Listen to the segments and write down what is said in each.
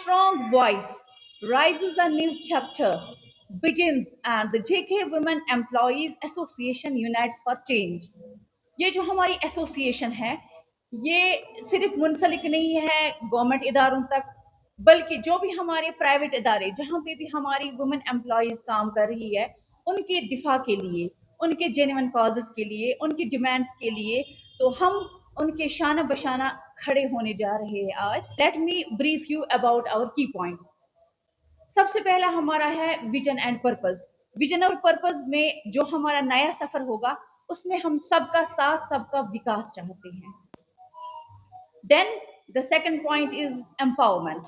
strong voice rises a new chapter begins and the JK Women Employees Association unites for change. ये जो हमारी association है ये सिर्फ मुंसलिक नहीं है गवर्नमेंट इदारों तक, बल्कि जो भी हमारे प्राइवेट इदारे जहाँ पे भी हमारी वुमेन एम्प्लॉयज काम कर रही है उनके दिफा के लिए, उनके जेन्युइन कॉजेज के लिए, उनकी डिमांड्स के लिए, तो हम उनके शाना बशाना खड़े होने जा रहे हैं आज. Let me brief you about our की पॉइंट्स. सबसे पहला हमारा है विजन एंड पर्पस. विजन और पर्पस में जो हमारा नया सफर होगा उसमें हम सबका साथ, सबका विकास चाहते हैं. Then the second point is empowerment.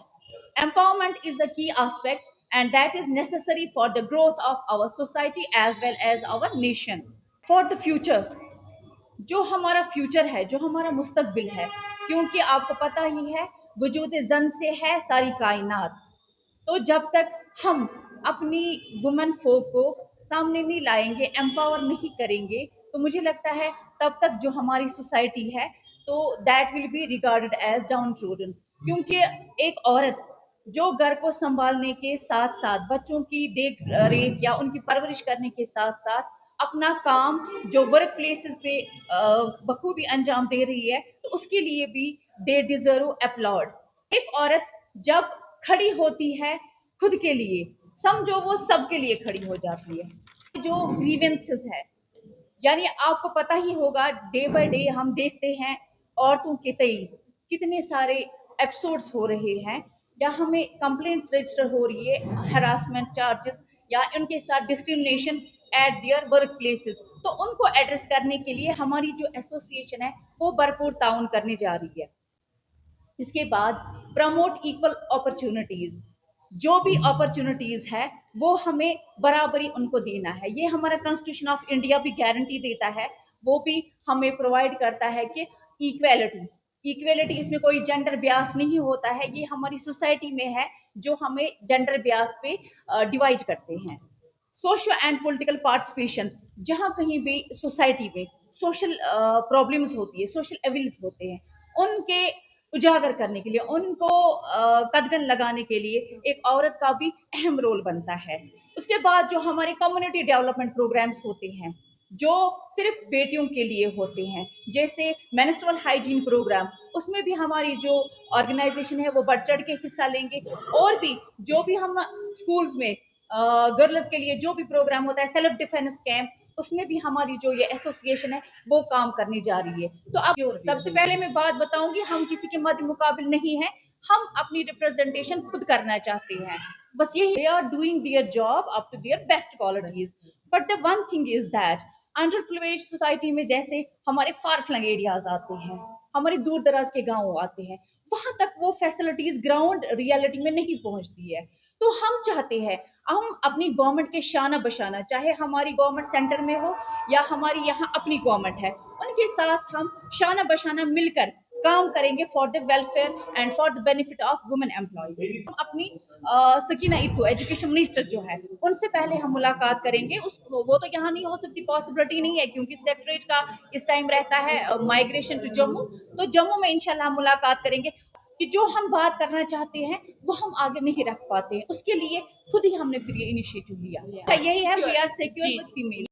Empowerment is a key aspect and that is necessary for the growth of our society as well as our nation. For the future, जो हमारा फ्यूचर है, जो हमारा मुस्तकबिल है, क्योंकि आपको पता ही है वजूद जन से है सारी कायनात, तो जब तक हम अपनी वुमेन फोक को सामने नहीं लाएंगे, एम्पावर नहीं करेंगे, तो मुझे लगता है तब तक जो हमारी सोसाइटी है तो that will be regarded as downtrodden. क्योंकि एक औरत जो घर को संभालने के साथ साथ बच्चों की देख रेख या उनकी परवरिश करने के साथ साथ अपना काम जो वर्क प्लेसेस पे बखूबी अंजाम दे रही है, तो उसके लिए भी दे डिजर्व अपलॉड. एक औरत जब खड़ी होती है खुद के लिए, समझो वो सबके लिए खड़ी हो जाती है. जो ग्रीवेंसेस है, यानी आपको पता ही होगा डे बाय डे हम देखते हैं औरतों के तई कितने सारे एपिसोड्स हो रहे हैं या हमें कंप्लेंट्स रजिस्टर हो रही है, हरासमेंट चार्जेस या उनके साथ discrimination eight their work places. तो उनको एड्रेस करने के लिए हमारी जो एसोसिएशन है वो भरपूर ताउन करने जा रही है. इसके बाद प्रमोट इक्वल अपॉर्चुनिटीज. जो भी अपॉर्चुनिटीज है वो हमें बराबरी उनको देना है. ये हमारा कॉन्स्टिट्यूशन ऑफ इंडिया भी गारंटी देता है, वो भी हमें प्रोवाइड करता है कि इक्वेलिटी इसमें कोई जेंडर ब्यास नहीं होता है. ये हमारी सोसाइटी में है जो हमें जेंडर ब्यास पे डिवाइड करते हैं. सोशल एंड पॉलिटिकल पार्टिसिपेशन, जहाँ कहीं भी सोसाइटी में सोशल प्रॉब्लम्स होती है, सोशल एविल्स होते हैं, उनके उजागर करने के लिए, उनको कदगन लगाने के लिए एक औरत का भी अहम रोल बनता है. उसके बाद जो हमारे कम्युनिटी डेवलपमेंट प्रोग्राम्स होते हैं जो सिर्फ बेटियों के लिए होते हैं, जैसे मेंस्ट्रुअल हाइजीन प्रोग्राम, उसमें भी हमारी जो ऑर्गेनाइजेशन है वो बढ़ चढ़ के हिस्सा लेंगे. और भी जो भी हम स्कूल्स में गर्ल्स के लिए जो भी प्रोग्राम होता है, सेल्फ डिफेंस कैंप, उसमें भी हमारी जो ये एसोसिएशन है वो काम करने जा रही है. तो अब सबसे पहले मैं बात बताऊंगी, हम किसी के मध्य मुकाबिल नहीं है, हम अपनी रिप्रेजेंटेशन खुद करना चाहते हैं. बस यही, they are doing their job up to their best qualities. But the one thing is that underprivileged society में जैसे हमारे फार फ्लंग एरियाज आते हैं, हमारे दूर दराज के गांव आते हैं, वहां तक वो फैसिलिटीज ग्राउंड रियलिटी में नहीं पहुंचती है. तो हम चाहते हैं हम अपनी गवर्नमेंट के शाना बशाना, चाहे हमारी गवर्नमेंट सेंटर में हो या हमारी यहाँ अपनी गवर्नमेंट है, उनके साथ हम शाना बशाना मिलकर काम करेंगे for the welfare and for the benefit of women employees. हम अपनी सकीना इत्तू एजुकेशन मिनिस्टर जो है उनसे पहले हम मुलाकात करेंगे. वो तो यहाँ नहीं हो सकती, पॉसिबिलिटी नहीं है, क्योंकि सेक्रेटरीट का इस टाइम रहता है माइग्रेशन टू जम्मू. तो जम्मू में इंशाल्लाह हम मुलाकात करेंगे कि जो हम बात करना चाहते हैं वो हम आगे नहीं रख पाते हैं, उसके लिए खुद ही हमने फिर ये इनिशिएटिव लिया. यही है, we are secure with female.